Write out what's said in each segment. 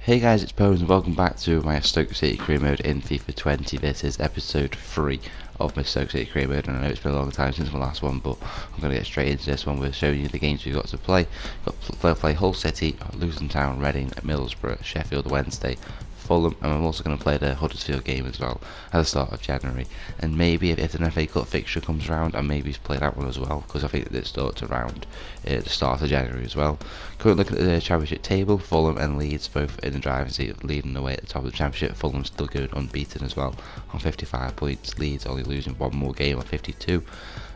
Hey guys, it's Bones and welcome back to my Stoke City career mode in FIFA 20. This is episode 3 of my Stoke City career mode, and I know it's been a long time since my last one, but I'm going to get straight into this one with showing you the games we've got to play. We've got to play Hull City, Luton Town, Reading, Middlesbrough, Sheffield Wednesday, Fulham, and I'm also going to play the Huddersfield game as well at the start of January. And maybe if an FA Cup fixture comes around, I maybe play that one as well, because I think that it starts around the start of January as well. Currently looking at the Championship table, Fulham and Leeds both in the driving seat, leading the way at the top of the Championship. Fulham still going unbeaten as well on 55 points. Leeds only losing one more game on 52.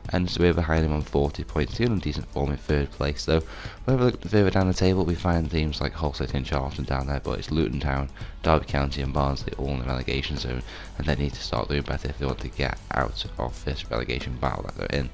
And we're behind him on 40 points, still in decent form in third place though. When we look further down the table, we find teams like Hull City and Charlton down there, but it's Luton Town, Derby County and Barnsley all in the relegation zone, and they need to start doing better if they want to get out of this relegation battle that they're in.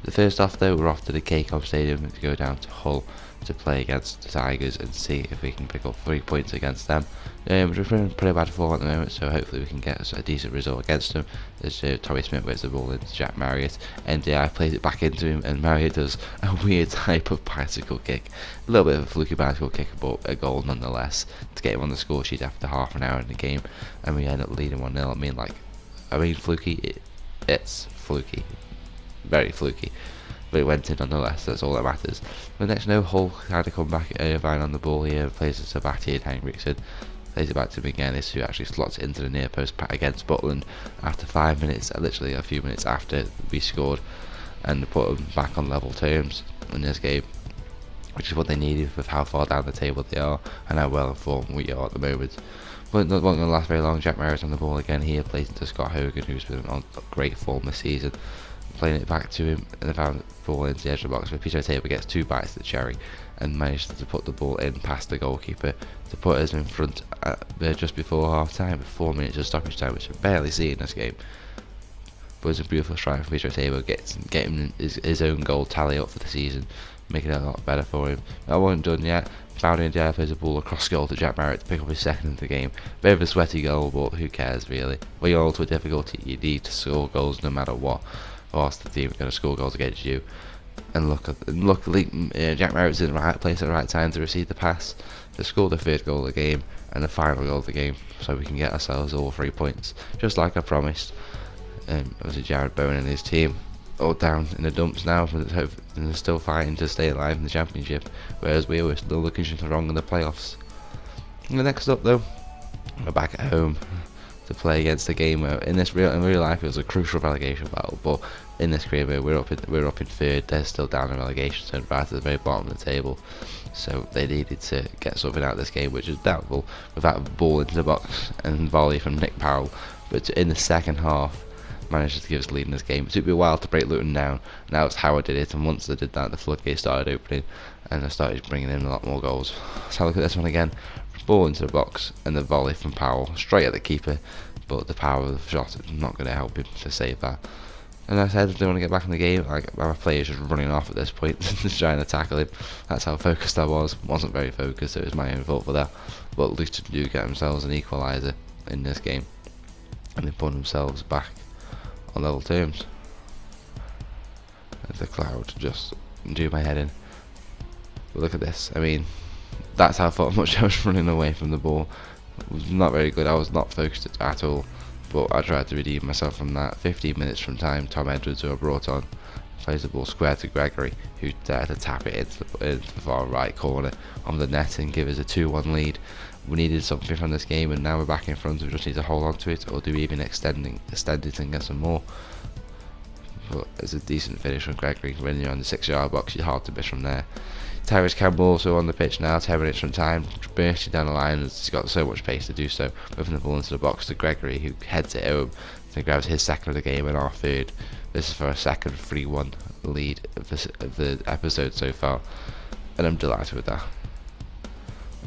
The first off though, we're off to the K-Com Stadium to go down to Hull to play against the Tigers and see if we can pick up 3 points against them. We're just in pretty bad form at the moment, so hopefully we can get a decent result against them. As Tommy Smith whips the ball into Jack Marriott, and I plays it back into him, and Marriott does a weird type of bicycle kick. A little bit of a fluky bicycle kick, but a goal nonetheless to get him on the score sheet after half an hour in the game, and we end up leading 1-0. I mean fluky, it's fluky, very fluky. But it went in nonetheless, that's all that matters. The next Hull had to come back Irvine on the ball here, plays it to Sabati and Henriksen, plays it back to McGinnis, who actually slots it into the near post against Butland after 5 minutes, literally a few minutes after we scored, and put them back on level terms in this game, which is what they needed with how far down the table they are and how well informed we are at the moment. But not going to last very long. Jack Marriott on the ball again here, plays into Scott Hogan, who's been on great form this season. Playing it back to him, and they found the ball into the edge of the box, but Peter Tabor gets 2 bites at the cherry and managed to put the ball in past the goalkeeper to put us in front just before half time, with 4 minutes of stoppage time, which I've barely seen in this game. But it's a beautiful strike from Peter Tabor, getting his own goal tally up for the season, making it a lot better for him. That wasn't done yet. Fowler Ndiaye plays the ball across goal to Jack Marriott to pick up his second in the game. Bit of a sweaty goal, but who cares really? When you're all to a difficulty, you need to score goals no matter what, or else the team are going to score goals against you. And luckily, Jack Marriott's in the right place at the right time to receive the pass to score the third goal of the game and the final goal of the game, so we can get ourselves all 3 points, just like I promised. Obviously Jared Bowen and his team all down in the dumps now, and they're still fighting to stay alive in the Championship, whereas we were still looking wrong in the playoffs. And the next up though, we're back at home to play against a game where in real life it was a crucial relegation battle, but in this career mode we're up in third. They're still down in relegation, so right at the very bottom of the table. So they needed to get something out of this game, which is doubtful, with that ball into the box and volley from Nick Powell. But in the second half, managed to give us the lead in this game. It took me a while to break Luton down. Now it's how I did it, and once I did that, the floodgates started opening, and I started bringing in a lot more goals. So look at this one again. Ball into the box, and the volley from Powell straight at the keeper, but the power of the shot is not going to help him to save that. And I said I don't want to get back in the game. Like, my player's just running off at this point, just trying to tackle him. That's how focused I was. Wasn't very focused, so it was my own fault for that. But Luton do get themselves an equaliser in this game, and they put themselves back on level terms. And the cloud just do my head in. But look at this. I mean, that's how much I was running away from the ball. It was not very good. I was not focused at all, but I tried to redeem myself from that. 15 minutes from time, Tom Edwards, who I brought on, plays the ball square to Gregory, who dared to tap it into the far right corner of the net and give us a 2-1 lead. We needed something from this game, and now we're back in front. We just need to hold on to it, or do we even extend it and get some more. But it's a decent finish from Gregory. When you're on the 6-yard box, you're hard to miss from there. Tyrese Campbell also on the pitch now, 10 minutes from time, bursting down the line. He's got so much pace to do so, moving the ball into the box to Gregory, who heads it home and grabs his second of the game and our third. This is for a second 3-1 lead of the episode so far, and I'm delighted with that.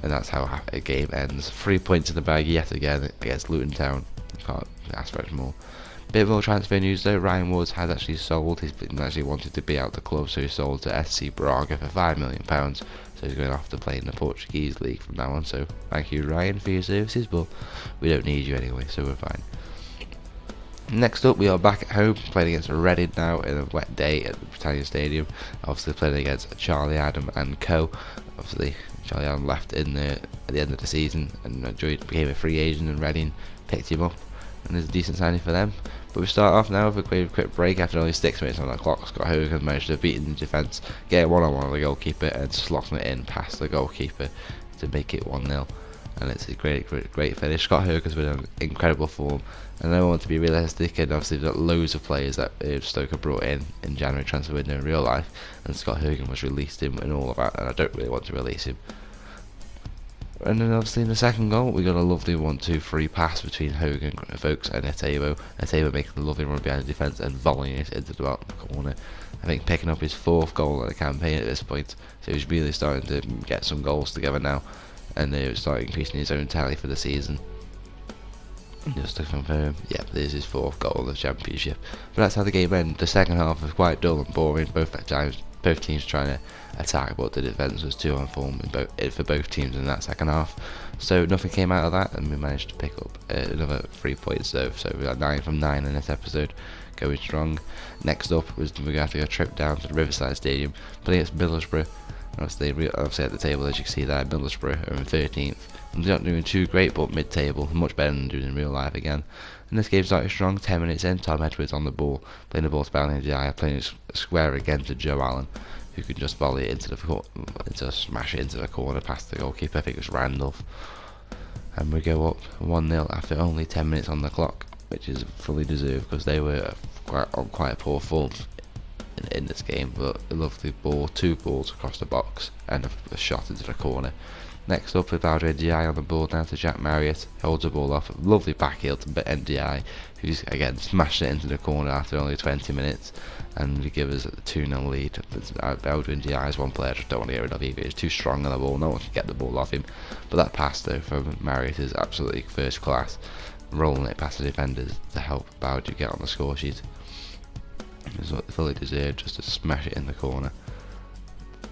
And that's how a game ends. 3 points in the bag yet again against Luton Town. Can't ask for much more. Bit more transfer news though. Ryan Woods has actually sold. He's actually wanted to be out the club, so he sold to SC Braga for £5 million. So he's going to have to play in the Portuguese league from now on. So thank you, Ryan, for your services, but we don't need you anyway, so we're fine. Next up, we are back at home, playing against Reading now in a wet day at the Britannia Stadium. Obviously playing against Charlie Adam and co. Obviously Charlie Adam left at the end of the season and became a free agent, and Reading picked him up, and there's a decent signing for them. But we start off now with a quick break after only 6 minutes on the clock. Scott Hogan managed to beat in the defence, get a one-on-one with the goalkeeper, and slotting it in past the goalkeeper to make it 1-0. And it's a great finish. Scott Hogan's been in incredible form, and I want to be realistic, and obviously we've got loads of players that Stoke have brought in January transfer window in real life, and Scott Hogan was released in all of that, and I don't really want to release him. And then obviously in the second goal we got a lovely 1-2-3 pass between Hogan, Vokes and Etebo. Etebo making a lovely run behind the defence and volleying it into the bottom corner. I think picking up his 4th goal in the campaign at this point, so he's really starting to get some goals together now, and they start increasing his own tally for the season. Just to confirm, yep, there's his 4th goal of the championship. But that's how the game ended. The second half was quite dull and boring, both teams trying to attack, but the defence was too on form for both teams in that second half. So nothing came out of that, and we managed to pick up another 3 points though. So we got 9 from 9 in this episode, going strong. Next up was we got to go a trip down to the Riverside Stadium, playing against Middlesbrough. Obviously at the table, as you can see there, Middlesbrough are in 13th. And they're not doing too great, but mid-table, much better than doing in real life again. And this game started strong. 10 minutes in, Tom Edwards on the ball, playing the ball to Bailey Ndiaye, playing it square again to Joe Allen, who could just volley it smash it into the corner past the goalkeeper. I think it was Randolph. And we go up 1-0 after only 10 minutes on the clock, which is fully deserved because they were quite a poor form in this game. But a lovely ball, 2 balls across the box, and a shot into the corner. Next up with Bailey Ndiaye on the ball down to Jack Marriott, holds the ball off, lovely backheel to Ndiaye, who's again smashed it into the corner after only 20 minutes, and we give us a 2-0 lead. Bailey Ndiaye is one player I just don't want to get rid of either. He's too strong on the ball, no one can get the ball off him. But that pass though from Marriott is absolutely first class, rolling it past the defenders to help Bailey get on the score sheet. It's fully deserved just to smash it in the corner.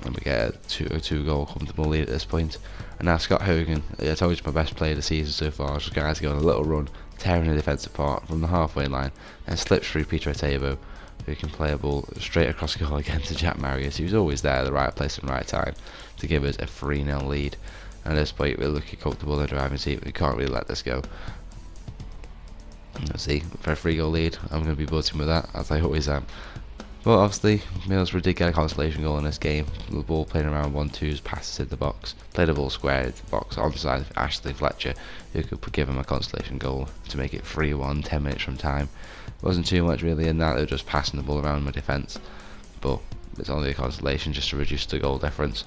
And we get a 2-goal comfortable lead at this point. And now Scott Hogan, I told you, my best player of the season so far. This guy's going on a little run, tearing the defence apart from the halfway line, and slips through Peter Etebo, who can play a ball straight across goal again to Jack Marius, who's always there at the right place and right time to give us a 3-0 lead. And at this point we're looking comfortable in the driving seat. We can't really let this go. Let's see, for a 3-goal lead, I'm going to be buzzing with that, as I always am. But obviously, Middlesbrough did get a consolation goal in this game. The ball playing around 1-2s, passes in the box, played the ball square into the box, onside of Ashley Fletcher, who could give him a consolation goal to make it 3-1, 10 minutes from time. Wasn't too much really in that, they were just passing the ball around my defence. But it's only a consolation just to reduce the goal difference.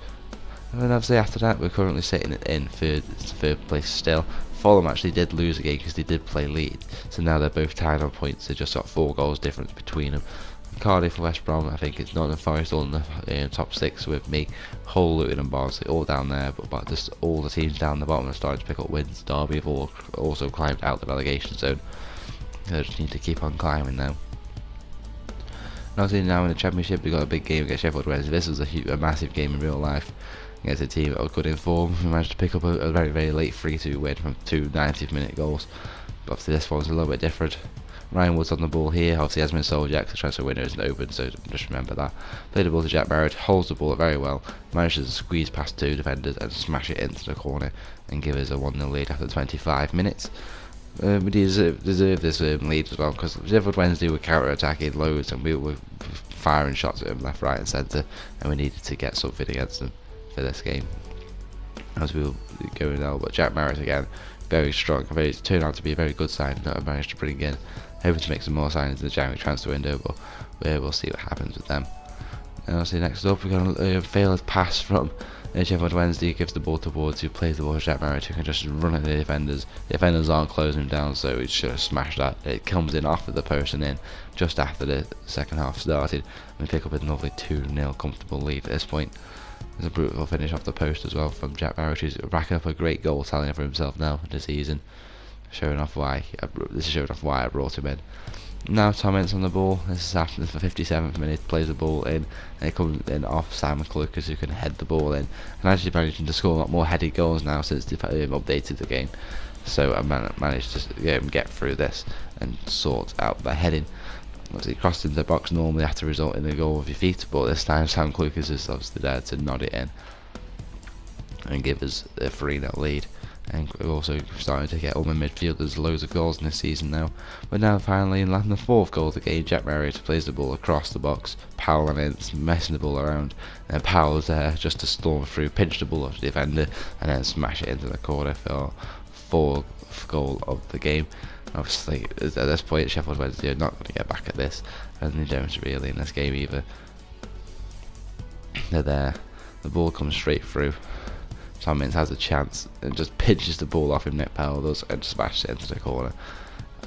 And then obviously after that, we're currently sitting in third place still. Fulham actually did lose a game because they did play Leeds, so now they're both tied on points. They just got 4 goals difference between them. Cardiff and West Brom, I think it's Nottingham Forest all in the top 6 with me, Hull, Luton and Barnsley all down there, but just all the teams down the bottom are starting to pick up wins. Derby have all also climbed out the relegation zone. They just need to keep on climbing now. And obviously now in the Championship we've got a big game against Sheffield Wednesday. This was a massive game in real life against a team that was good in form. We managed to pick up a very, very late 3-2 win from 2 90th-minute goals. But obviously this one's a little bit different. Ryan Wood's on the ball here. Obviously Esmond Soljack, the transfer window isn't open, so just remember that. Played the ball to Jack Barrett, holds the ball very well, manages to squeeze past 2 defenders and smash it into the corner and give us a 1-0 lead after 25 minutes. We deserve this lead as well, because Sheffield Wednesday were counter-attacking loads and we were firing shots at them left, right and centre, and we needed to get something against them for this game. As we were going now, but Jack Barrett again, very strong, turned out to be a very good sign that I managed to bring in. Hoping to make some more signings in the January transfer window, but we'll see what happens with them. And obviously next up we've got a failed pass from Sheffield Wednesday, gives the ball to Woods, who plays the ball to Jack Merritt, who can just run at the defenders. The defenders aren't closing him down, so he should have smashed that. It comes in after the person in, just after the second half started, and we pick up a lovely 2-0 comfortable lead at this point. There's a brutal finish off the post as well from Jack Merritt, who's racking up a great goal tallying for himself now this season. Showing off why I brought him in. Now Tom Ince on the ball. This is after the 57th minute. Plays the ball in, and it comes in off Sam Clucas, who can head the ball in. And actually managing to score a lot more headed goals now since they've updated the game. So I managed to get through this and sort out the heading. Obviously crossed into the box normally have to result in a goal with your feet, but this time Sam Clucas is obviously there to nod it in. and give us a 3-0 lead. And we're also starting to get all my midfielders loads of goals in this season now. But now finally, in the 4th goal of the game, Jack Marriott plays the ball across the box, Powell and it's messing the ball around, and Powell's there just to storm through, pinch the ball off the defender, and then smash it into the corner for our 4th goal of the game. Obviously, at this point, Sheffield Wednesday are not going to get back at this, and they don't really in this game either. They're there, the ball comes straight through. Tom Mintz has a chance and just pinches the ball off him, Nick Powell does, and smashes it into the corner.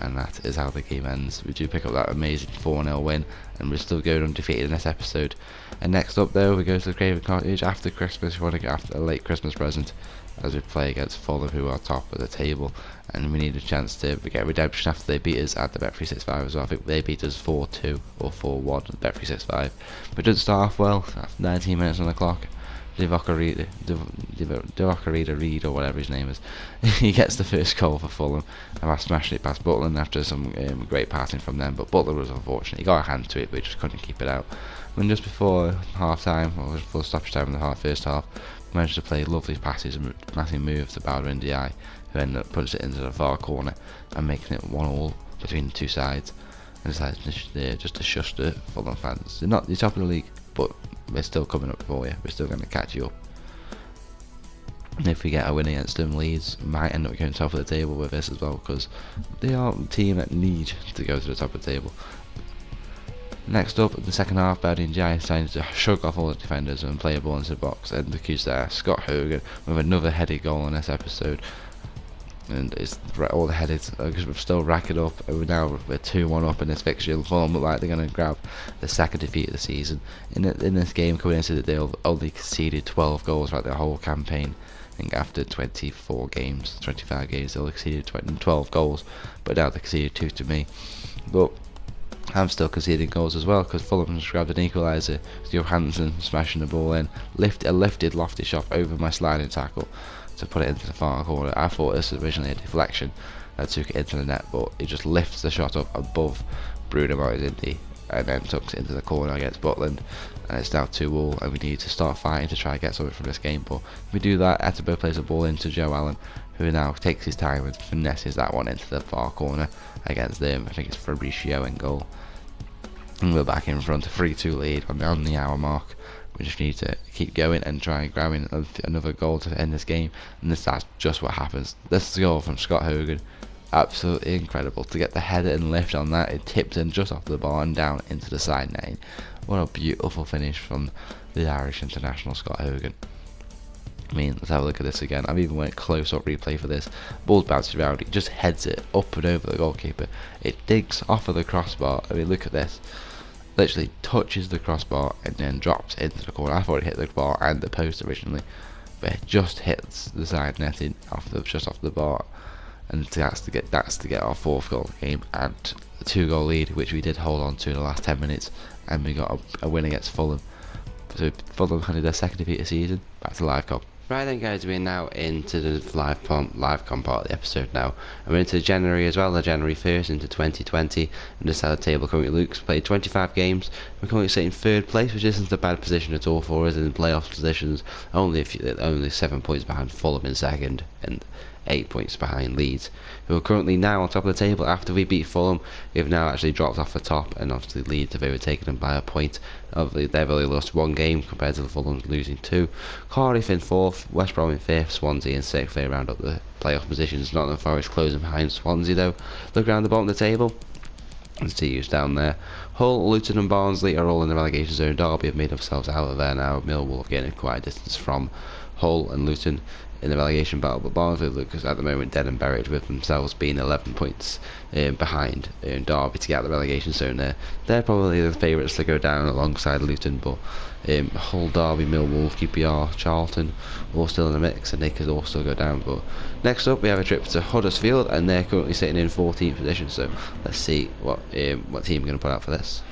And that is how the game ends. We do pick up that amazing 4-0 win, and we're still going undefeated in this episode. And next up though, we go to the Craven Cottage after Christmas. We want to get after a late Christmas present as we play against Fulham, who are top of the table, and we need a chance to get redemption after they beat us at the Bet365 as well. I think they beat us 4-2 or 4-1 at the Bet365. But it doesn't start off well. After 19 minutes on the clock, Divock Reed or whatever his name is, he gets the first goal for Fulham, and I smashed it past Butland after some great passing from them, but Butler was unfortunate. He got a hand to it, but he just couldn't keep it out. And just before half time, or before stoppage time in the first half, managed to play lovely passes and massive moves to Bowder and Di, who ended up putting it into the far corner and making it 1-1 between the two sides. And decided just to shush the Fulham fans. They're not the top of the league, but we're still coming up for you. We're still going to catch you up. And if we get a win against them, Leeds might end up going top of the table with this as well, because they are a team that need to go to the top of the table. Next up, in the second half, Bowder and Di decided to shrug off all the defenders and play a ball into the box, and accused there Scott Hogan with another headed goal in this episode. And it's all the headeds because we're still racking up, and we're 2-1 up in this fixture. And Fulham look like they're going to grab the second defeat of the season. In this game, coming into the deal, only conceded 12 goals throughout the whole campaign. I think after 25 games, they'll conceded 12 goals, but now they conceded 2 to me. But I'm still conceding goals as well, because Fulham just grabbed an equaliser. Johansson smashing the ball in, a lifted lofty shot over my sliding tackle to put it into the far corner. I thought this was originally a deflection that took it into the net, but it just lifts the shot up above Bruno Martins and then tucks it into the corner against Butland, and it's now 2-2, and we need to start fighting to try and get something from this game. But if we do that, Attenborough plays the ball into Joe Allen, who now takes his time and finesses that one into the far corner against them. I think it's Fabricio in goal, and we're back in front, 3-2 lead on the hour mark. We just need to keep going and try and grab another goal to end this game, and that's just what happens. This is the goal from Scott Hogan, absolutely incredible to get the header and lift on that. It tipped in just off the bar and down into the side netting. What a beautiful finish from the Irish international Scott Hogan. I mean, let's have a look at this again. I've even went close-up replay for this. Ball's bouncing around, he just heads it up and over the goalkeeper. It digs off of the crossbar. I mean, look at this. Literally touches the crossbar and then drops into the corner. I thought it hit the bar and the post originally, but it just hits the side netting just off the bar, and that's to get our 4th goal of the game and a 2-goal lead, which we did hold on to in the last 10 minutes, and we got a win against Fulham. So Fulham handed their second defeat of the season. Back to live comp. Right then, guys, we're now into the live comp part of the episode now, and we're into January as well, January 1st into 2020, and this is how the table currently looks. Played 25 games, we're currently sitting in 3rd place, which isn't a bad position at all for us in the playoff positions, only 7 points behind Fulham in 2nd, and 8 points behind Leeds, who are currently now on top of the table. After we beat Fulham, we've now actually dropped off the top, and obviously Leeds have overtaken them by a point. Obviously they've only lost 1 game compared to the Fulham losing 2. Cardiff in 4th, West Brom in 5th, Swansea in 6th. They round up the playoff positions. Nottingham Forest closing behind Swansea though. Look around the bottom of the table, let's see who's down there. Hull, Luton and Barnsley are all in the relegation zone. Derby have made themselves out of there now. Millwall have gained quite a distance from Hull and Luton in the relegation battle, but Barnsley look at the moment dead and buried, with themselves being 11 points behind Derby to get out the relegation zone there. They're probably the favourites to go down alongside Luton, but Hull, Derby, Millwall, QPR, Charlton all still in the mix, and they could all still go down. But next up we have a trip to Huddersfield, and they're currently sitting in 14th position, so let's see what team we're going to put out for this.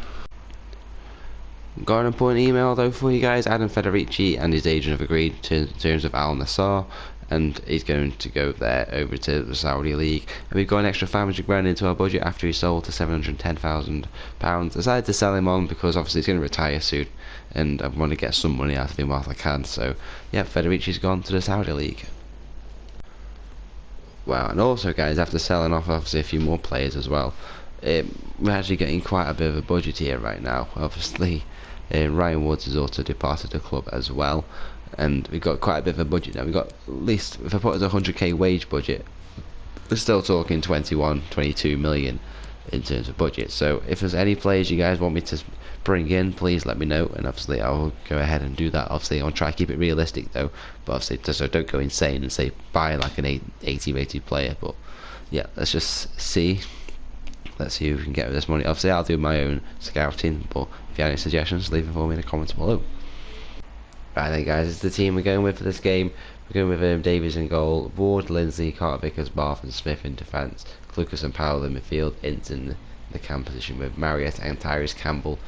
Got an important email though for you guys. Adam Federici and his agent have agreed to terms of Al Nassr, and he's going to go there over to the Saudi League. And we've got an extra 500 grand into our budget after he sold to £710,000. Decided to sell him on because obviously he's going to retire soon, and I want to get some money out of him while I can. So yeah, Federici's gone to the Saudi League. Wow, and also guys, after selling off obviously a few more players as well, we're actually getting quite a bit of a budget here right now. Obviously Ryan Woods has also departed the club as well, and we've got quite a bit of a budget now. We've got, at least if I put it as a 100k wage budget, we're still talking 22 million in terms of budget. So if there's any players you guys want me to bring in, please let me know, and obviously I'll go ahead and do that. Obviously I'll try to keep it realistic though, but obviously just so I don't go insane and say buy like an 80 rated player. But yeah, let's just see. Let's see who we can get with this money. Obviously I'll do my own scouting, but if you have any suggestions, leave them for me in the comments below. Right then guys, it's the team we're going with for this game. We're going with Davies in goal, Ward, Lindsay, Carter Vickers, Barth and Smith in defence, Lucas and Powell in midfield, Ince in the cam position with Marriott and Tyrese Campbell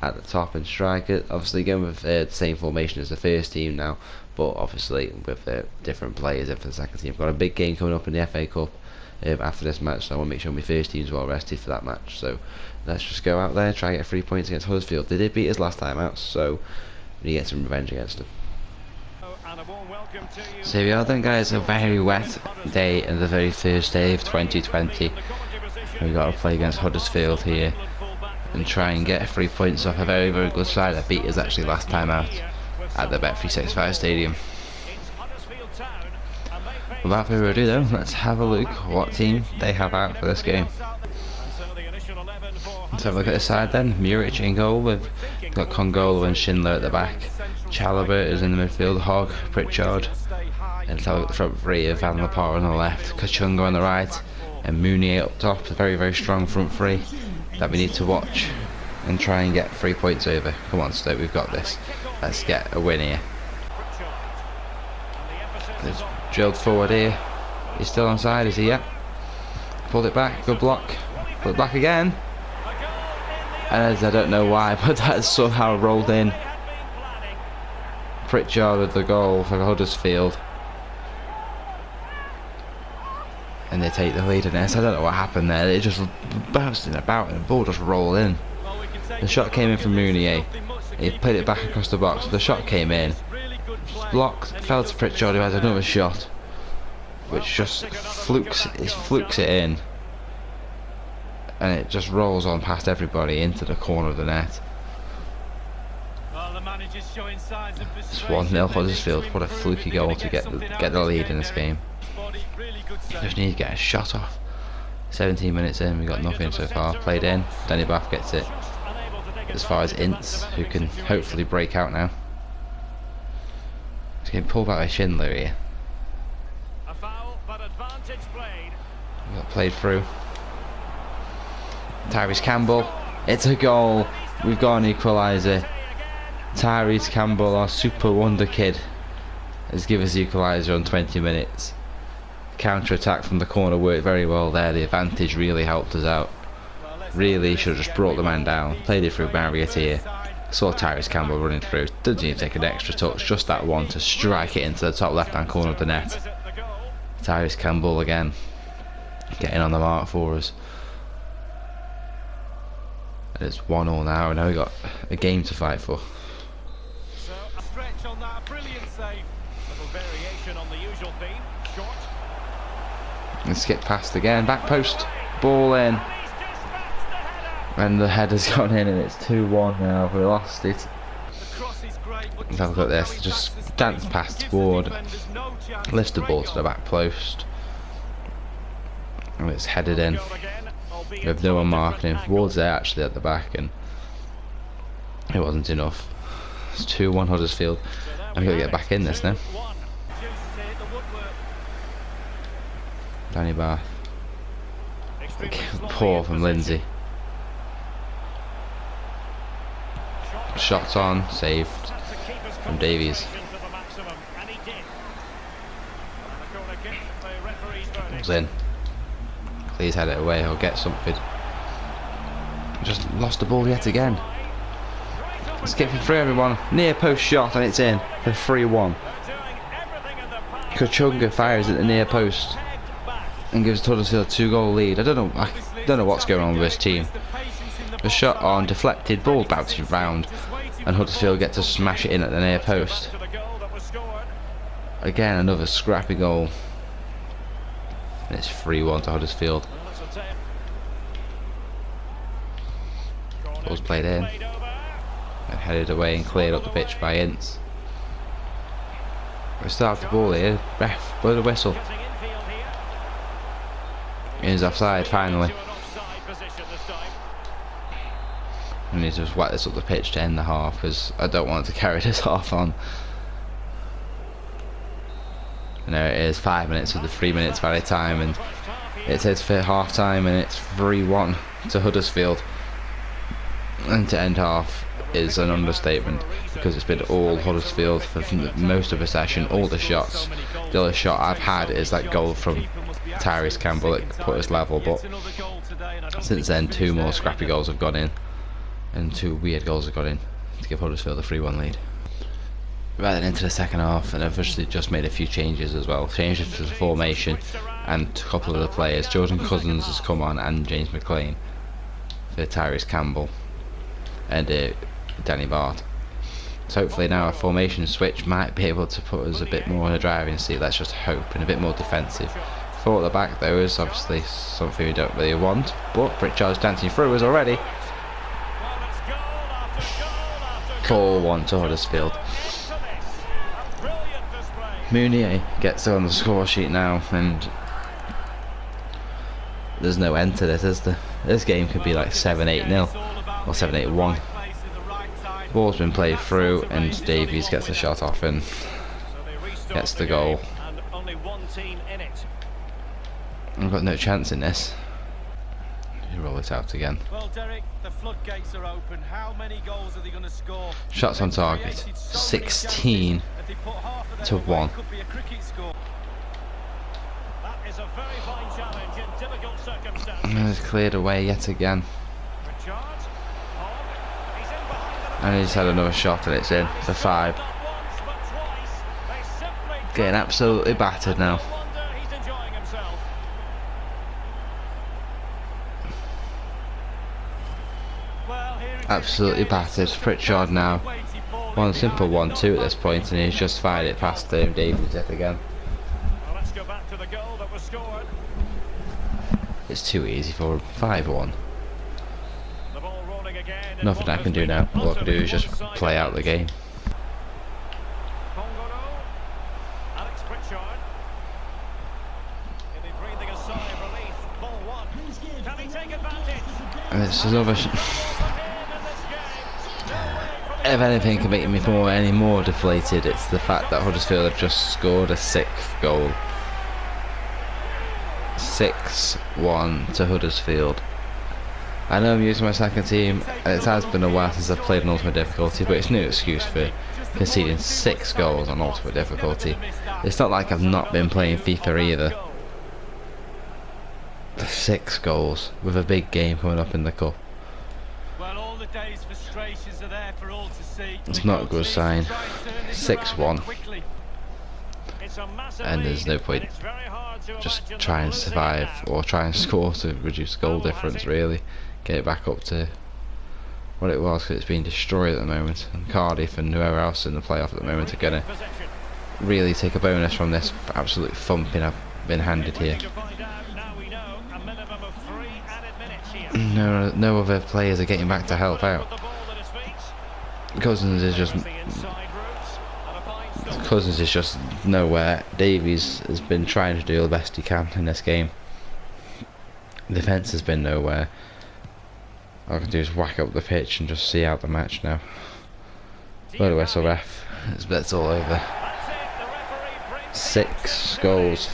at the top and striker. Obviously going with the same formation as the first team now, but obviously with different players in for the second team. We've got a big game coming up in the FA Cup after this match, so I want to make sure my first team's well rested for that match. So let's just go out there, try and get 3 points against Huddersfield. They did beat us last time out, so we need to get some revenge against them. So here we are then guys, a very wet day and the very first day of 2020. We've got to play against Huddersfield here and try and get 3 points off a very good side that beat us actually last time out at the Bet365 Stadium. Without further ado though, let's have a look what team they have out for this game. Let's have a look at the side then. Muric in goal, with got Congolo and Schindler at the back. Chalobah is in the midfield, Hogg, Pritchard, and let's have a look at the front three of Van Laporte on the left, Kachunga on the right, and Mounier up top. A very strong front three that we need to watch and try and get 3 points over. Come on Stoke, we've got this. Let's get a win here. There's drilled forward here. He's still onside, is he? Yep. Pulled it back, good block. Pulled it back again. And I don't know why, but that somehow rolled in. Pritchard with the goal for Huddersfield. And they take the lead in this. I don't know what happened there. It just bouncing about and the ball just rolled in. The shot came in from Mounier. He played it back across the box. The shot came in. Blocked, fell to Pritchard who has another shot, which just flukes it in. And it just rolls on past everybody into the corner of the net. It's 1-0 Huddersfield. What a fluky goal to get the lead in this game. Just need to get a shot off. 17 minutes in, we got nothing so far. Played in, Danny Bath gets it as far as Ince, who can hopefully break out now. He's getting pulled back by Schindler here. We got played through. Tyrese Campbell, it's a goal. We've got an equaliser. Tyrese Campbell, our super wonder kid, has given us the equaliser on 20 minutes. Counter attack from the corner worked very well there. The advantage really helped us out. Really should have just brought the man down. Played it through Marriott here. Saw Tyrese Campbell running through. Doesn't even take an extra touch, just that one to strike it into the top left hand corner of the net. Tyrese Campbell again, getting on the mark for us. And it's 1-1 now, and now we've got a game to fight for. So a stretch on that, brilliant save. Little variation on the usual theme. Short. And skip past again, back post, ball in. And the header's gone in and it's 2-1 now, we lost it. Let's have a look at this, just dance past Ward, lifts the ball to the back post. And it's headed in. With no one marking him. Ward's there actually at the back and it wasn't enough. It's 2-1 Huddersfield. I'm going to get back in this now. Danny Bath. Poor from Lindsay. Shots on, saved from Davies. Comes in. Please head it away or get something. Just lost the ball yet again. Skipping through everyone. Near post shot and it's in for 3-1. Kachunga fires at the near post and gives Huddersfield a 2-goal lead. I don't know what's going on with this team. A shot on, deflected, ball bounces round, and Huddersfield get to smash it in at the near post. Again, another scrappy goal. And it's 3-1 to Huddersfield. Ball's played in and headed away and cleared up the pitch by Ince. We start the ball here. Ref, blow the whistle. He's offside finally. I need to just whack this up the pitch to end the half because I don't want to carry this half on. And there it is, 5 minutes with the 3 minutes valid time, and it says for half time, and it's 3-1 to Huddersfield. And to end half is an understatement because it's been all Huddersfield for most of the session, all the shots. The other shot I've had is that goal from Tyrese Campbell that put us level, but since then 2 more scrappy goals have gone in and 2 weird goals have gone in to give Huddersfield a 3-1 lead. Right then into the second half, and I've obviously just made a few changes as well. Changes to the formation and a couple of the players. Jordan Cousins has come on and James McLean for Tyrese Campbell and Danny Bart. So hopefully now a formation switch might be able to put us a bit more in the driving seat. Let's just hope, and a bit more defensive. 4 at the back though is obviously something we don't really want, but Pritchard's dancing through us already. 4-1 to Huddersfield. Mounier gets on the score sheet now, and there's no end to this, is there? This game could be like 7-8-0 or 7-8-1. Ball's been played through and Davies gets the shot off and gets the goal. I've got no chance in this. You roll it out again. Well, Derek, the floodgates are open. How many goals are they going to score? Shots on target, 16 to 1. And it's cleared away yet again. And he's had another shot and it's in for 5. Getting absolutely battered now. Absolutely battered. Pritchard now. One simple 1-2 at this point, and he's just fired it past Davies yet again. It's too easy for him. 5-1. Nothing I can do now. All I can do is just play out the game. And it's another. If anything can make me any more deflated, it's the fact that Huddersfield have just scored a 6th goal. 6-1 to Huddersfield. I know I'm using my second team, and it has been a while since I've played on Ultimate Difficulty, but it's no excuse for conceding 6 goals on Ultimate Difficulty. It's not like I've not been playing FIFA either. 6 goals with a big game coming up in the cup. It's not a good sign. 6-1, and there's no point just try and survive or try and score to reduce goal difference, really. Get it back up to what it was, because it's being destroyed at the moment, and Cardiff and whoever else in the playoff at the moment are going to really take a bonus from this absolute thumping I've been handed here. No other players are getting back to help out. Cousins is just nowhere. Davies has been trying to do the best he can in this game. Defence has been nowhere. All I can do is whack up the pitch and just see out the match now. Blow the whistle, ref. It's all over. 6 goals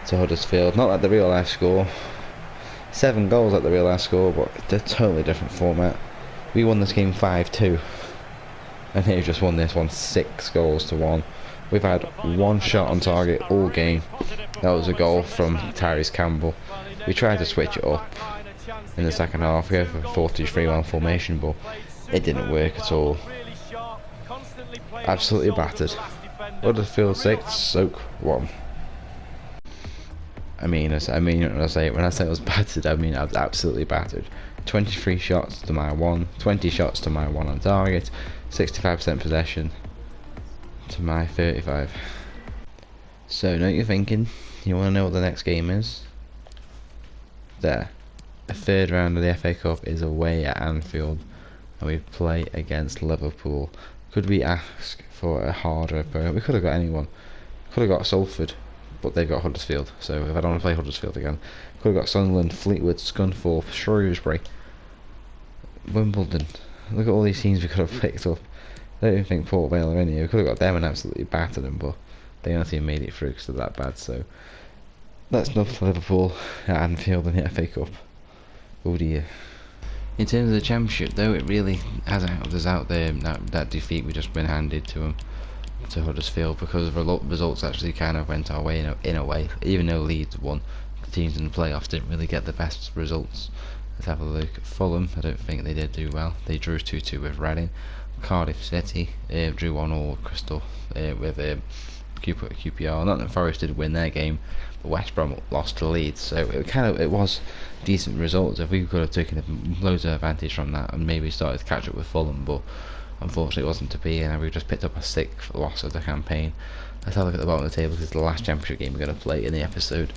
to Huddersfield. Not like the real life score. 7 goals like the real life score, but they're totally different format. We won this game 5-2, and they've just won this one 6-1. We've had 1 shot on target all game. That was a goal from Tyrese Campbell. We tried to switch it up in the second half, we go for 4-2-3-1 formation, but it didn't work at all. Absolutely battered. Huddersfield 6, Stoke 1. When I say I was battered, I mean I was absolutely battered. 23 shots to my 1, 20 shots to my 1 on target, 65% possession to my 35. So, know what you're thinking? You want to know what the next game is? There. The third round of the FA Cup is away at Anfield, and we play against Liverpool. Could we ask for a harder opponent? We could have got anyone. Could have got Salford, but they've got Huddersfield. So if I don't want to play Huddersfield again, could have got Sunderland, Fleetwood, Scunthorpe, Shrewsbury, Wimbledon. Look at all these teams we could have picked up. I don't even think Port Vale are in here. We could have got them and absolutely battered them, but they honestly made it through because they're that bad. So that's enough for Liverpool at Anfield in the FA Cup. Oh dear. In terms of the Championship, though, it really has helped us out there. That defeat we just been handed to Huddersfield, because the results actually kind of went our way in a way. Even though Leeds won, the teams in the playoffs didn't really get the best results. Let's have a look at Fulham. I don't think they did do well. They drew 2-2 with Reading. Cardiff City drew 1-1 with Crystal with QPR. Nottingham Forest did win their game, but West Brom lost to Leeds. So it was decent results. If we could have taken loads of advantage from that and maybe started to catch up with Fulham, but unfortunately it wasn't to be, and we just picked up a 6th loss of the campaign. Let's have a look at the bottom of the table. This is the last Championship game we're going to play in the episode.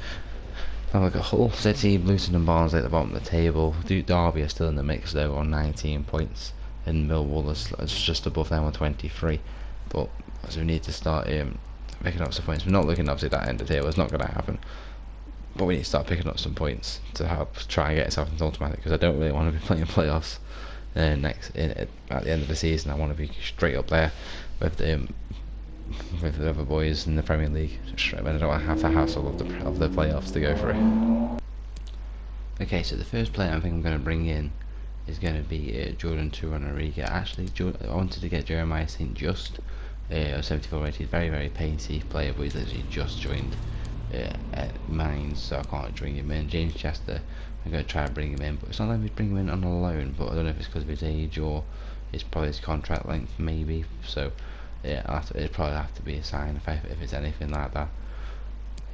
Have a look at Hull City, Luton and Barnsley at the bottom of the table. Derby are still in the mix though on 19 points, and Millwall is just above them on 23. But so we need to start picking up some points. We're not looking obviously at that end of the table. It's not going to happen. But we need to start picking up some points to help try and get ourselves into automatic, because I don't really want to be playing playoffs at the end of the season. I want to be straight up there with the other boys in the Premier League. I don't want to have the hassle of the playoffs to go through. Okay, so the first player I think I'm going to bring in is going to be Jordan Turanariga. Actually, I wanted to get Jeremiah St. Just, a 74 rated, very very painty player, but he's literally just joined at Mines, so I can't bring him in. James Chester, I'm going to try and bring him in, but it's not letting me bring him in on a loan, but I don't know if it's because of his age or it's probably his contract length maybe. So yeah, it'll probably have to be a sign if it's anything like that.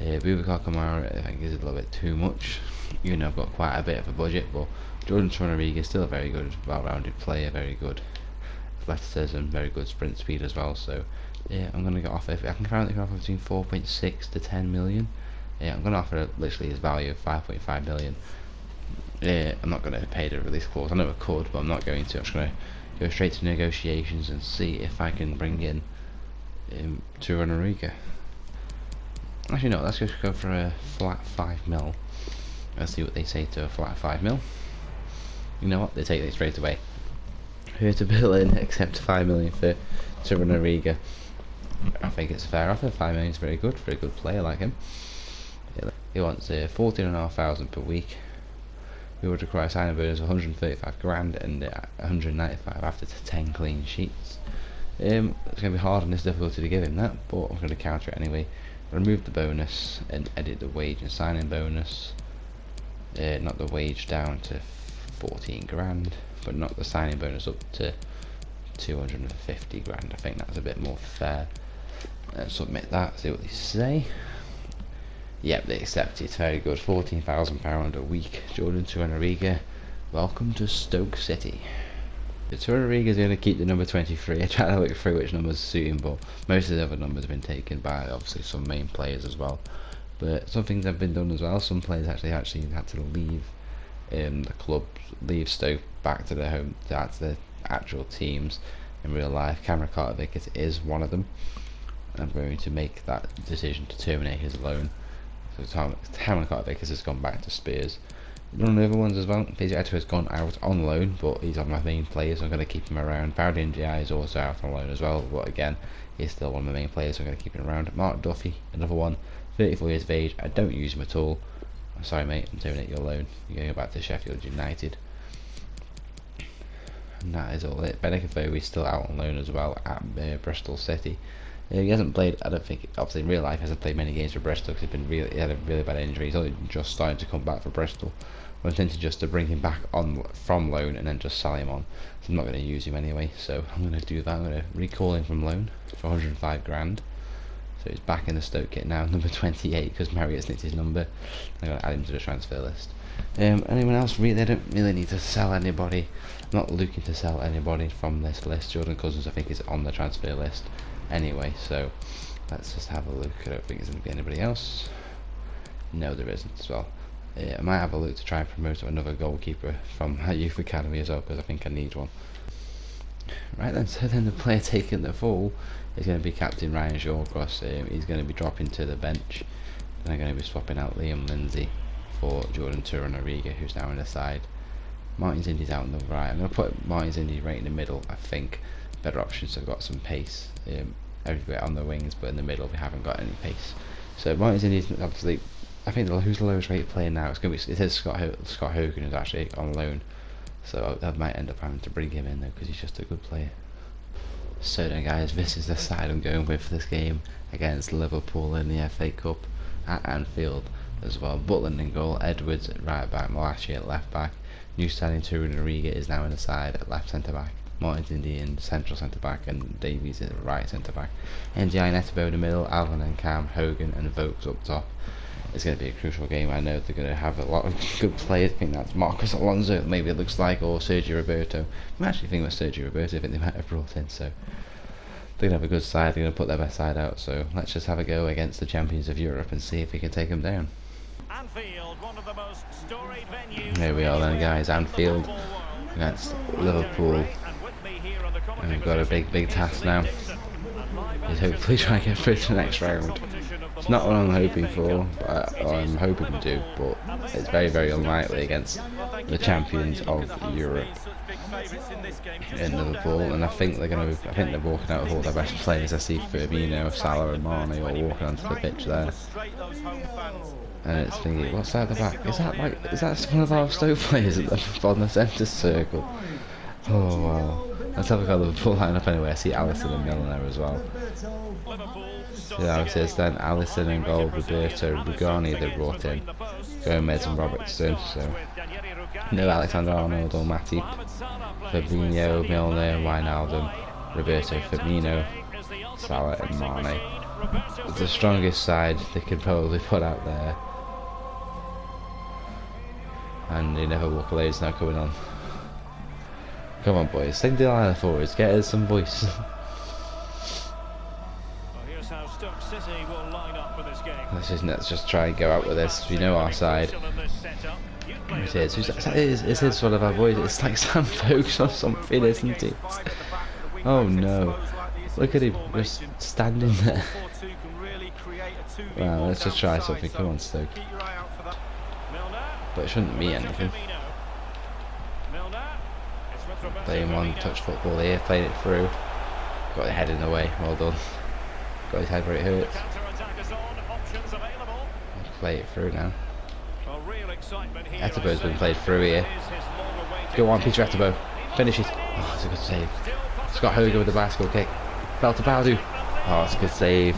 Boubacar Kamara I think is a little bit too much. You know, I've got quite a bit of a budget, but Jordan Turanariga is still a very good, well-rounded player, very good athleticism, very good sprint speed as well. So yeah, I'm going to get off if I can currently offer between 4.6 to 10 million. Yeah, I'm going to offer literally his value of 5.5 million. Yeah, I'm not going to pay the release clause. I know I could, but I'm not going to. I'm just going to go straight to negotiations and see if I can bring in Turanariga. Actually no, let's just go for a flat 5 mil. Let's see what they say to a flat 5 mil. You know what, they take it straight away. Here to bill in, accept 5 million for Turanariga. I think it's a fair offer. 5 million is very good for a good player like him. He wants 14,500 per week. We would require a signing bonus of 135 grand and 195 after 10 clean sheets. It's going to be hard on this difficulty to give him that, but I'm going to counter it anyway. Remove the bonus and edit the wage and signing bonus. Knock the wage down to 14 grand, but knock the signing bonus up to 250 grand. I think that's a bit more fair. Submit that, see what they say. Yep, they accept it. Very good. £14,000 a week. Jordan Turanariga, welcome to Stoke City. Turanariga is going to keep the number 23. I tried to look through which numbers suit him, but most of the other numbers have been taken by obviously some main players as well. But some things have been done as well. Some players actually had to leave the club, leave Stoke back to their home, back to the actual teams in real life. Cameron Carter-Vickers is one of them. I'm going to make that decision to terminate his loan. So Cameron Carter-Vickers has gone back to Spurs. One of the other ones as well, Pizzi has gone out on loan, but he's on my main players, so I'm going to keep him around. Barry NGI is also out on loan as well, but again, he's still one of my main players, so I'm going to keep him around. Mark Duffy, another one, 34 years of age, I don't use him at all. I'm sorry mate, I'm terminating your loan. You're going to go back to Sheffield United. And that is all it. Benicafo is still out on loan as well at Bristol City. He hasn't played, I don't think, obviously in real life, he hasn't played many games for Bristol because he had a really bad injury. He's only just starting to come back for Bristol. I'm intending just to bring him back on from loan and then just sell him on. So I'm not going to use him anyway, so I'm going to do that. I'm going to recall him from loan for 105 grand. So he's back in the Stoke kit now, number 28, because Marriott's nicked his number. I'm going to add him to the transfer list. Anyone else? Really, I don't really need to sell anybody. I'm not looking to sell anybody from this list. Jordan Cousins, I think, is on the transfer list anyway, so let's just have a look. I don't think there's going to be anybody else. No, there isn't as well. I might have a look to try and promote another goalkeeper from our youth academy as well, because I think I need one. Right then, so then the player taking the fall is going to be Captain Ryan Shawcross. He's going to be dropping to the bench. And I'm going to be swapping out Liam Lindsay for Jordan Turanariga, who's now in the side. Martins Indy's out on the right. I'm going to put Martins Indy right in the middle. I think better options have got some pace everywhere on the wings, but in the middle we haven't got any pace. So Martins Indy's obviously, I think who's the lowest rated player now? It's going to be, it says Scott Hogan, who's actually on loan. So I might end up having to bring him in though, because he's just a good player. So then guys, this is the side I'm going with for this game against Liverpool in the FA Cup at Anfield as well. Butland in goal, Edwards at right back, Malachi at left back, new signing Turanariga is now in the side at left centre back, Martins Indy in central centre back, and Davies at right centre back. NDI and Etebo in the middle, Allen and Cam, Hogan and Vokes up top. It's going to be a crucial game. I know they're going to have a lot of good players. I think that's Marcos Alonso, maybe it looks like, or Sergio Roberto. I'm actually thinking about Sergio Roberto, I think they might have brought in, so they're going to have a good side, they're going to put their best side out, so let's just have a go against the champions of Europe and see if we can take them down. Anfield, one of the most storied venues. There we are then guys, Anfield against Liverpool, and we've got a big task now. Is hopefully try and get through to the next round. It's not what I'm hoping for, but I'm hoping to do, but it's very unlikely against the champions of Europe in Liverpool, and I think they're walking out with all their best players. I see Firmino, Salah and Mane all walking onto the pitch there. And it's thinking, what's that at the back? Is that one of our Stoke players on the centre circle? Oh wow. Let's have a go at the Liverpool lineup anyway. I see Alisson and Milner as well. Yeah, it says then Alisson and goal, Roberto, Rugani they brought in, Gomez and Robertson, so no Alexander Arnold or Matip, Fabinho, Milner, Wijnaldum, Roberto, Firmino, Salah and Mane. It's the strongest side they could probably put out there. And they never walk away, it's now coming on. Come on boys, send the line forwards, get us some voice. Let's just try and go out with this. We know our side. It is one of our boys. It's like Sam Vokes or something, isn't it? Oh no. Look at him just standing there. Wow, let's just try something. Come on, Stoke. But it shouldn't be anything. Playing one touch football here, playing it through. Got the head in the way, well done. Got his head where it hurts. Let's play it through now. Etebo's been played through here. Go on, Peter Etebo. Finish it. Oh, it's a good save. Scott Hogan with the bicycle kick. Fell to Bowdu. Oh, it's a good save.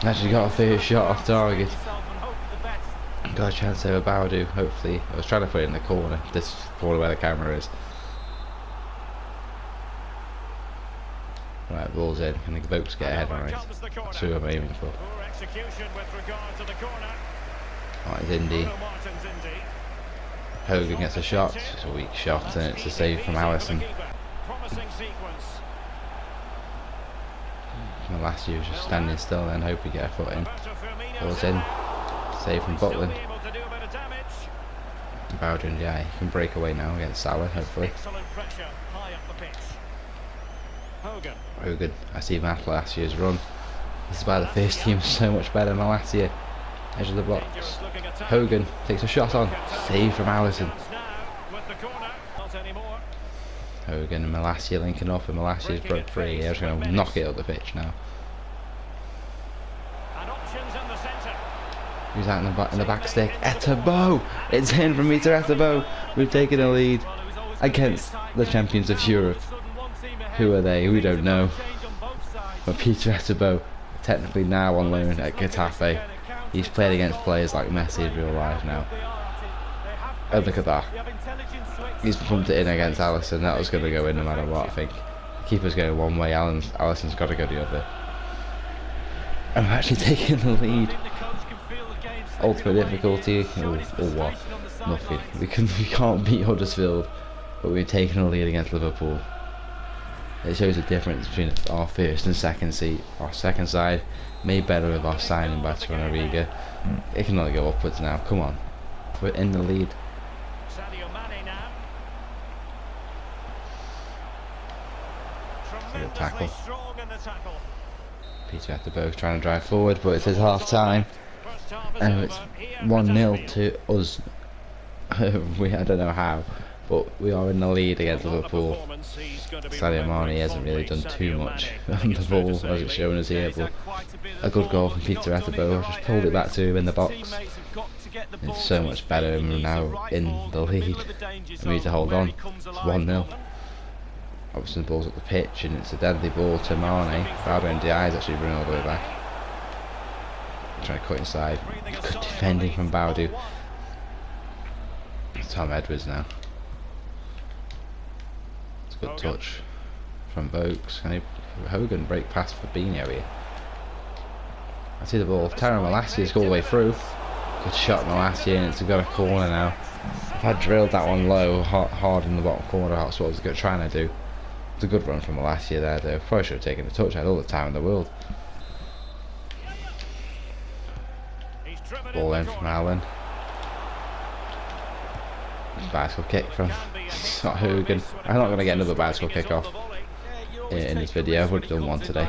Actually got a first shot off target. Got a chance over Bowdu, hopefully. I was trying to put it in the corner, this corner where the camera is. Right, ball's in. Can the Vokes get ahead on it? That's who I'm aiming for. Right, it's Indy. Hogan gets a shot. It's a weak shot, and it's a save from Alisson. Last year was just standing still, then hope we get a foot in. Ball's in. Save from Butland. Bowden, yeah, he can break away now against Salah, hopefully. Hogan, I see him after last year's run. This is why the first team is so much better than last year. Edge of the box. Hogan takes a shot on. Save from Alisson. Hogan and Malacia linking up, and Malacia's broke free. They're just going to knock it up the pitch now. Who's that in the back stick? Etebo! It's in from Peter Etebo. We've taken a lead against the champions of Europe. Who are they? We don't know. But Peter Etebo, technically now on loan at Getafe. He's played against players like Messi in real life now. Oh, look at that. He's pumped it in against Alisson. That was going to go in no matter what, I think. The keeper's going one way, Alisson's got to go the other. I'm actually taking the lead. Ultimate difficulty, or what? Nothing. We can't beat Huddersfield, but we're taking a lead against Liverpool. It shows the difference between our first and second seat. Our second side made better with our signing by Torunariga. It can only go upwards now. Come on, we're in the lead. Good tackle. Peter Atterberg trying to drive forward, but it says half time. And it's 1-0 to us. I don't know how, but we are in the lead against Liverpool. Sadio Mane hasn't really done too much on the ball, as it's shown us here, but a good goal from Peter Atterberg. Just pulled it back to him in the box. It's so much better, and we're now in the lead. We need to hold on. It's 1-0. Obviously the ball's up the pitch, and it's a deadly ball to Mane. Baudu and Diaz actually running all the way back. Trying to cut inside. Good defending from Baudu. It's Tom Edwards now. It's a good touch from Vokes. Can Hogan break past Fabinho here? I see the ball. Tyrone Malacia's all the way through. Good shot Malacia, and it's got a corner now. If I drilled that one low, hard in the bottom corner, that's what I was trying to do. It's a good run from Malacia there though. Probably should have taken the touch. I had all the time in the world. Ball in from Allen. Bicycle kick from Scott Hogan. I'm not going to get another bicycle kick off in this video. I would have done one today.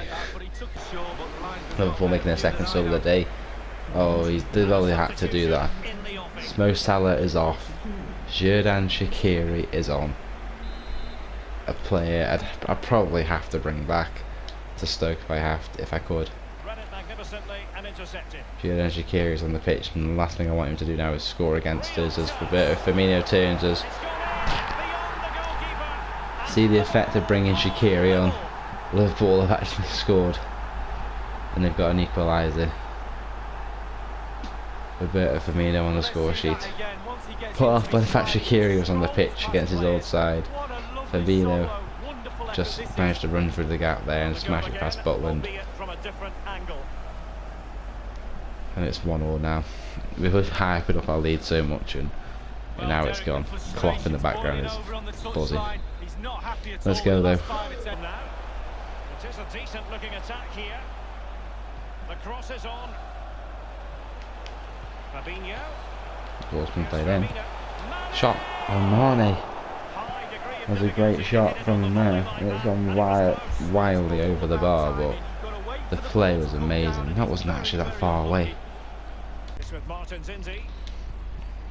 Liverpool making their second sub of the day. Oh, they've only had to do that. Mo Salah is off. Xherdan Shaqiri is on. A player I'd probably have to bring back to Stoke if I could. Xherdan Shaqiri is on the pitch, and the last thing I want him to do now is score against us as Firmino turns us. See the effect of bringing Shaqiri on. Liverpool have actually scored, and they've got an equaliser. Roberto Firmino on the score sheet. Put off by the fact Shaqiri was on the pitch against his old side. Firmino just managed to run through the gap there and smash it past Butland. And it's 1-1 now. We've hyped up our lead so much, and now it's gone. Klopp in the background is buzzing. Let's go though. It is a decent looking attack here. The cross is on. Fabinho. Ball's been played in. Shot on Mane. That was a great shot from him there. It's gone wildly over the bar, but the play was amazing. That wasn't actually that far away.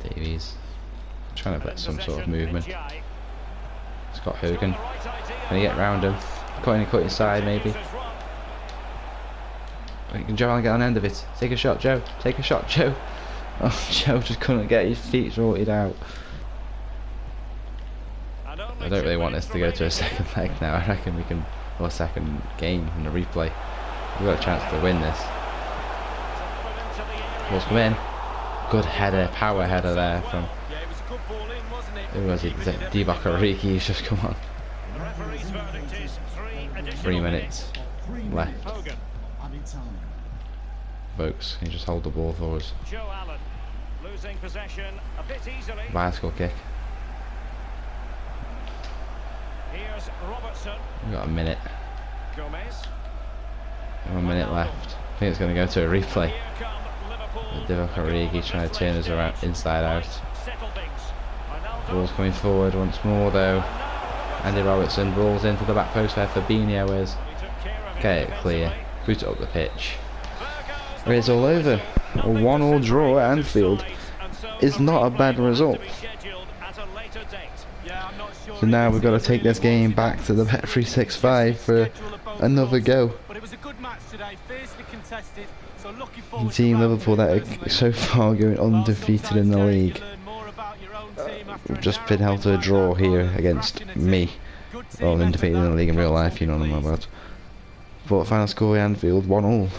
Davies trying to put some sort of movement. Scott Hogan. Can he get round him? Cut inside maybe. Can Joe get on the end of it? Take a shot, Joe. Take a shot, Joe. Oh, Joe just couldn't get his feet sorted out. I don't really want this to go to a second leg now. I reckon we can, or a second game in the replay. We've got a chance to win this. Ball's come in. Good header, power header there from. Who was it? Divock Origi. He's just come on. 3 minutes left. Vokes, can you just hold the ball for us? Bicycle kick. We've got a minute. 1 minute left. I think it's going to go to a replay. Divock Origi trying to turn us around inside out. Ball's coming forward once more though. Andy Robertson rolls into the back post where Fabinho is. Get it clear. Boot it up the pitch. It's all over. A 1-1 draw at Anfield is not a bad result. So now we've got to take this game back to the Bet365 for another go. Team Liverpool that are so far going undefeated in the league. We've just been held to a draw here against me. Well, undefeated in the league in real life, you know what I'm about. But final score at Anfield, 1-1.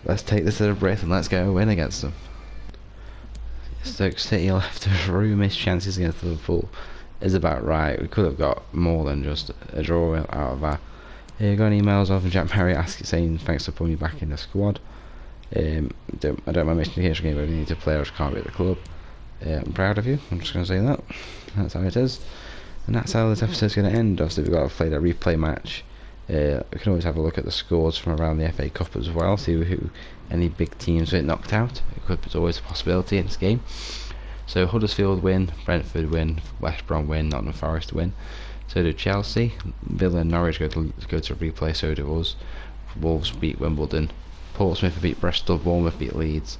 Let's take this at a breath and let's go win against them. Stoke City left to ruinous chances against Liverpool is about right. We could have got more than just a draw out of that. Got an emails off from Jack Parry saying thanks for putting me back in the squad. I don't mind missing the occasional game, but I need to play or I can't be at the club. I'm proud of you, I'm just going to say that. That's how it is. And that's how this episode's going to end. Obviously we've got to play the replay match. We can always have a look at the scores from around the FA Cup as well, see who any big teams get knocked out. It's always a possibility in this game. So Huddersfield win, Brentford win, West Brom win, Nottingham Forest win. So do Chelsea, Villa and Norwich go to replay, so do us. Wolves beat Wimbledon, Portsmouth beat Bristol, Bournemouth beat Leeds,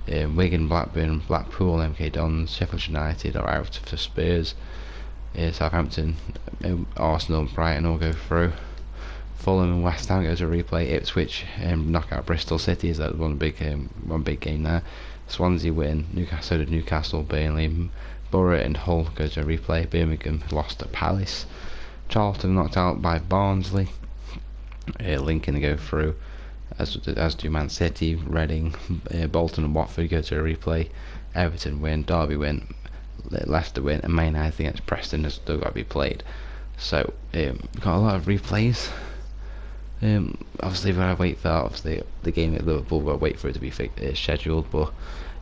Wigan, Blackburn, Blackpool, MK Dons, Sheffield United are out for Spurs, Southampton, Arsenal, Brighton all go through. Fulham and West Ham go to replay. Ipswich knock out Bristol City, is that one big game there. Swansea win, Newcastle, Burnley, Borough and Hull go to replay. Birmingham lost to Palace. Charlton knocked out by Barnsley. Lincoln go through, as do Man City, Reading, Bolton and Watford go to a replay. Everton win, Derby win, Leicester win, and Man United against Preston has still got to be played. So we've got a lot of replays. Obviously we've got to wait for the game at Liverpool. We've got to wait for it to be scheduled. But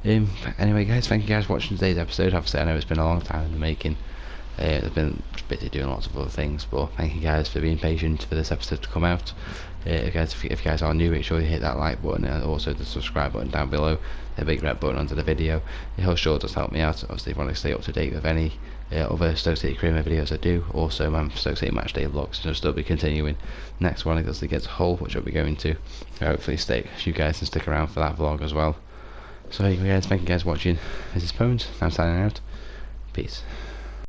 anyway, guys, thank you guys for watching today's episode. Obviously I know it's been a long time in the making. I've been busy doing lots of other things, but thank you guys for being patient for this episode to come out. If you guys are new, make sure you hit that like button and also the subscribe button down below, the big red button under the video. It sure does help me out. Obviously if you want to stay up to date with any other Stoke City Creamer videos I do, also my Stoke City Matchday vlogs will still be continuing. Next one is against Hull, which I'll be going to. Hopefully you guys can stick around for that vlog as well. So guys, thank you guys for watching. This is Pones, I'm signing out. Peace.